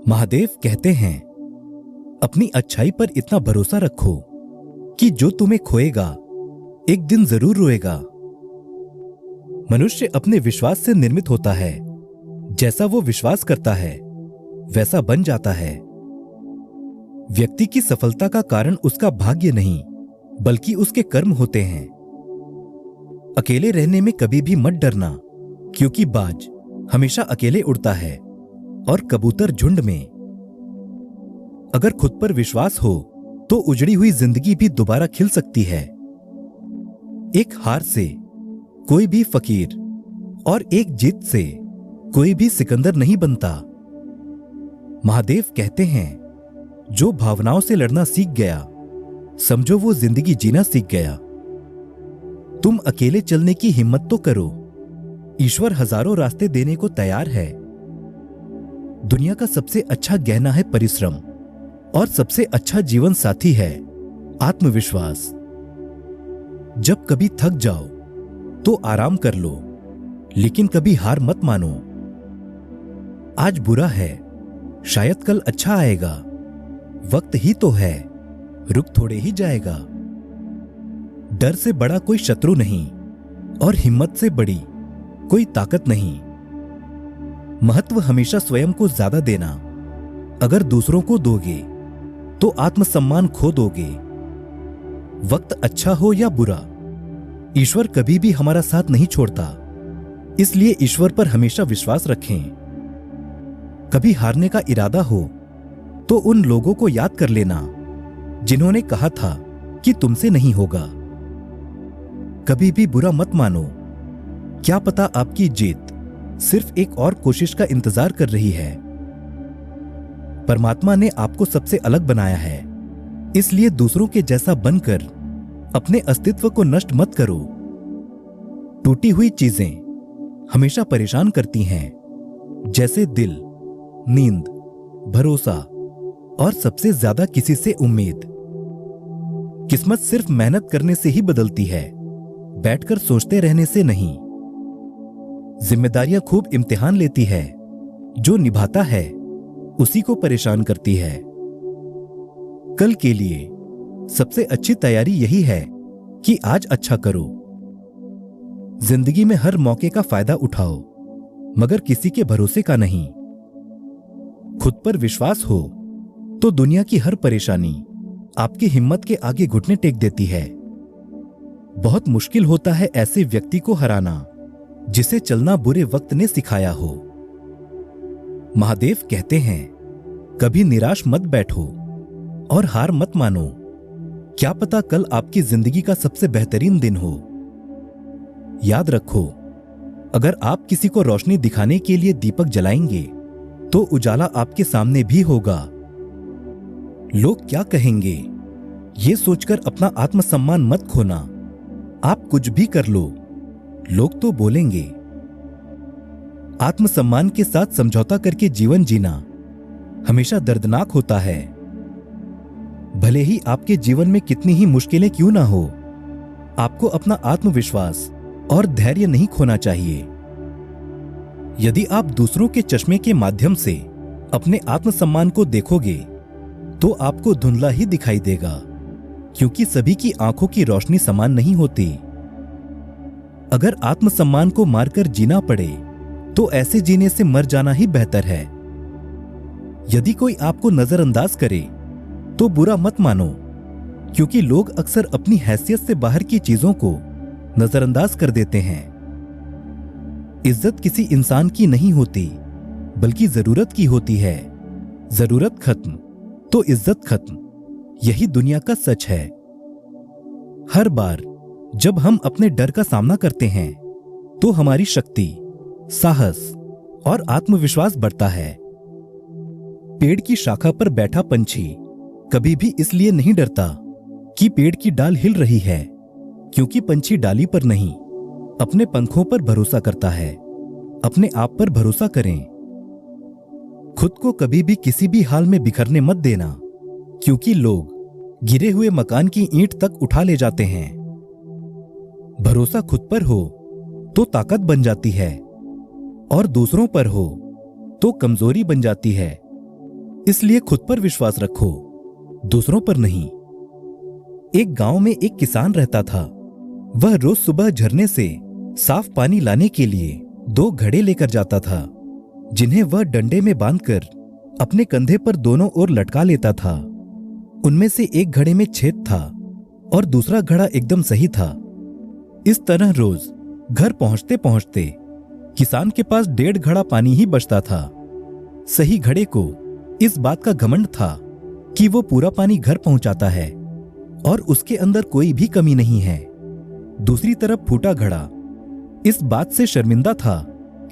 महादेव कहते हैं, अपनी अच्छाई पर इतना भरोसा रखो कि जो तुम्हें खोएगा एक दिन जरूर रोएगा। मनुष्य अपने विश्वास से निर्मित होता है। जैसा वो विश्वास करता है वैसा बन जाता है। व्यक्ति की सफलता का कारण उसका भाग्य नहीं बल्कि उसके कर्म होते हैं। अकेले रहने में कभी भी मत डरना, क्योंकि बाज हमेशा अकेले उड़ता है और कबूतर झुंड में। अगर खुद पर विश्वास हो तो उजड़ी हुई जिंदगी भी दोबारा खिल सकती है। एक हार से कोई भी फकीर और एक जीत से कोई भी सिकंदर नहीं बनता। महादेव कहते हैं, जो भावनाओं से लड़ना सीख गया समझो वो जिंदगी जीना सीख गया। तुम अकेले चलने की हिम्मत तो करो, ईश्वर हजारों रास्ते देने को तैयार है। दुनिया का सबसे अच्छा गहना है परिश्रम और सबसे अच्छा जीवन साथी है आत्मविश्वास। जब कभी थक जाओ तो आराम कर लो, लेकिन कभी हार मत मानो। आज बुरा है, शायद कल अच्छा आएगा। वक्त ही तो है, रुक थोड़े ही जाएगा। डर से बड़ा कोई शत्रु नहीं और हिम्मत से बड़ी कोई ताकत नहीं। महत्व हमेशा स्वयं को ज्यादा देना। अगर दूसरों को दोगे तो आत्मसम्मान खो दोगे। वक्त अच्छा हो या बुरा, ईश्वर कभी भी हमारा साथ नहीं छोड़ता। इसलिए ईश्वर पर हमेशा विश्वास रखें। कभी हारने का इरादा हो तो उन लोगों को याद कर लेना जिन्होंने कहा था कि तुमसे नहीं होगा। कभी भी बुरा मत मानो, क्या पता आपकी जीत सिर्फ एक और कोशिश का इंतजार कर रही है। परमात्मा ने आपको सबसे अलग बनाया है, इसलिए दूसरों के जैसा बनकर अपने अस्तित्व को नष्ट मत करो। टूटी हुई चीजें हमेशा परेशान करती हैं, जैसे दिल, नींद, भरोसा और सबसे ज्यादा किसी से उम्मीद। किस्मत सिर्फ मेहनत करने से ही बदलती है, बैठकर सोचते रहने से नहीं। जिम्मेदारियां खूब इम्तिहान लेती है, जो निभाता है उसी को परेशान करती है। कल के लिए सबसे अच्छी तैयारी यही है कि आज अच्छा करो। जिंदगी में हर मौके का फायदा उठाओ, मगर किसी के भरोसे का नहीं। खुद पर विश्वास हो तो दुनिया की हर परेशानी आपकी हिम्मत के आगे घुटने टेक देती है। बहुत मुश्किल होता है ऐसे व्यक्ति को हराना जिसे चलना बुरे वक्त ने सिखाया हो। महादेव कहते हैं, कभी निराश मत बैठो और हार मत मानो। क्या पता कल आपकी जिंदगी का सबसे बेहतरीन दिन हो। याद रखो, अगर आप किसी को रोशनी दिखाने के लिए दीपक जलाएंगे तो उजाला आपके सामने भी होगा। लोग क्या कहेंगे ये सोचकर अपना आत्मसम्मान मत खोना। आप कुछ भी कर लो, लोग तो बोलेंगे। आत्मसम्मान के साथ समझौता करके जीवन जीना हमेशा दर्दनाक होता है। भले ही आपके जीवन में कितनी ही मुश्किलें क्यों ना हो, आपको अपना आत्मविश्वास और धैर्य नहीं खोना चाहिए। यदि आप दूसरों के चश्मे के माध्यम से अपने आत्मसम्मान को देखोगे तो आपको धुंधला ही दिखाई देगा, क्योंकि सभी की आंखों की रोशनी समान नहीं होती। अगर आत्मसम्मान को मारकर जीना पड़े तो ऐसे जीने से मर जाना ही बेहतर है। यदि कोई आपको नजरअंदाज करे तो बुरा मत मानो, क्योंकि लोग अक्सर अपनी हैसियत से बाहर की चीजों को नजरअंदाज कर देते हैं। इज्जत किसी इंसान की नहीं होती बल्कि जरूरत की होती है। जरूरत खत्म तो इज्जत खत्म, यही दुनिया का सच है। हर बार जब हम अपने डर का सामना करते हैं तो हमारी शक्ति, साहस और आत्मविश्वास बढ़ता है। पेड़ की शाखा पर बैठा पंछी कभी भी इसलिए नहीं डरता कि पेड़ की डाल हिल रही है, क्योंकि पंछी डाली पर नहीं अपने पंखों पर भरोसा करता है। अपने आप पर भरोसा करें। खुद को कभी भी किसी भी हाल में बिखरने मत देना, क्योंकि लोग गिरे हुए मकान की ईंट तक उठा ले जाते हैं। भरोसा खुद पर हो तो ताकत बन जाती है और दूसरों पर हो तो कमजोरी बन जाती है। इसलिए खुद पर विश्वास रखो, दूसरों पर नहीं। एक गांव में एक किसान रहता था। वह रोज सुबह झरने से साफ पानी लाने के लिए 2 घड़े लेकर जाता था, जिन्हें वह डंडे में बांधकर अपने कंधे पर दोनों ओर लटका लेता था। उनमें से एक घड़े में छेद था और दूसरा घड़ा एकदम सही था। इस तरह रोज घर पहुंचते पहुंचते किसान के पास 1.5 घड़ा पानी ही बचता था। सही घड़े को इस बात का घमंड था कि वो पूरा पानी घर पहुंचाता है और उसके अंदर कोई भी कमी नहीं है। दूसरी तरफ फूटा घड़ा इस बात से शर्मिंदा था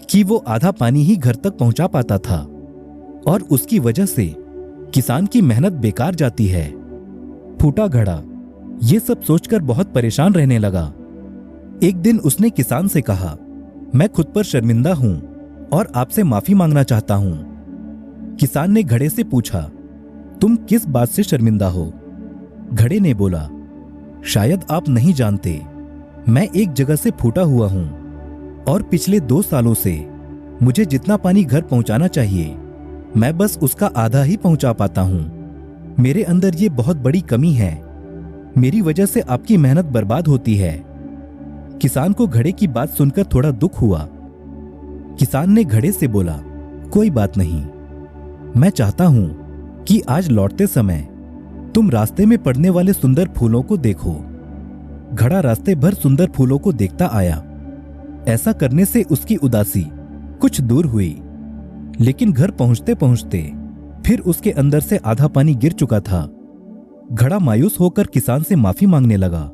कि वो आधा पानी ही घर तक पहुंचा पाता था और उसकी वजह से किसान की मेहनत बेकार जाती है। फूटा घड़ा ये सब सोचकर बहुत परेशान रहने लगा। एक दिन उसने किसान से कहा, मैं खुद पर शर्मिंदा हूं और आपसे माफी मांगना चाहता हूं। किसान ने घड़े से पूछा, तुम किस बात से शर्मिंदा हो? घड़े ने बोला, शायद आप नहीं जानते, मैं एक जगह से फूटा हुआ हूं और पिछले 2 सालों से मुझे जितना पानी घर पहुंचाना चाहिए मैं बस उसका आधा ही पहुंचा पाता हूं। मेरे अंदर ये बहुत बड़ी कमी है। मेरी वजह से आपकी मेहनत बर्बाद होती है। किसान को घड़े की बात सुनकर थोड़ा दुख हुआ। किसान ने घड़े से बोला, कोई बात नहीं, मैं चाहता हूं कि आज लौटते समय तुम रास्ते में पड़ने वाले सुंदर फूलों को देखो। घड़ा रास्ते भर सुंदर फूलों को देखता आया। ऐसा करने से उसकी उदासी कुछ दूर हुई, लेकिन घर पहुंचते पहुंचते फिर उसके अंदर से आधा पानी गिर चुका था। घड़ा मायूस होकर किसान से माफी मांगने लगा।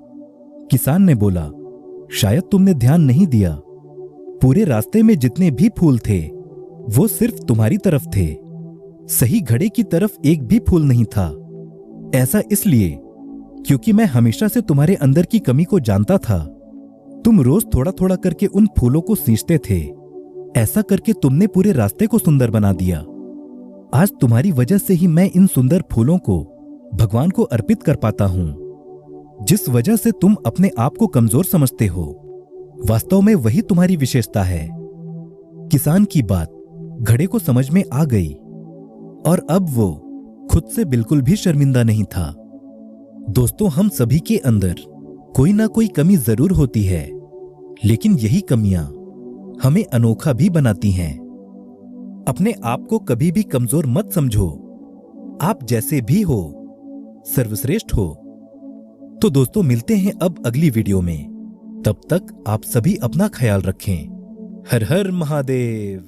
किसान ने बोला, शायद तुमने ध्यान नहीं दिया, पूरे रास्ते में जितने भी फूल थे वो सिर्फ तुम्हारी तरफ थे, सही घड़े की तरफ एक भी फूल नहीं था। ऐसा इसलिए क्योंकि मैं हमेशा से तुम्हारे अंदर की कमी को जानता था। तुम रोज थोड़ा थोड़ा करके उन फूलों को सींचते थे। ऐसा करके तुमने पूरे रास्ते को सुंदर बना दिया। आज तुम्हारी वजह से ही मैं इन सुंदर फूलों को भगवान को अर्पित कर पाता हूं। जिस वजह से तुम अपने आप को कमजोर समझते हो, वास्तव में वही तुम्हारी विशेषता है। किसान की बात घड़े को समझ में आ गई और अब वो खुद से बिल्कुल भी शर्मिंदा नहीं था। दोस्तों, हम सभी के अंदर कोई ना कोई कमी जरूर होती है, लेकिन यही कमियां हमें अनोखा भी बनाती हैं। अपने आप को कभी भी कमजोर मत समझो। आप जैसे भी हो, सर्वश्रेष्ठ हो। तो दोस्तों, मिलते हैं अब अगली वीडियो में। तब तक आप सभी अपना ख्याल रखें। हर हर महादेव।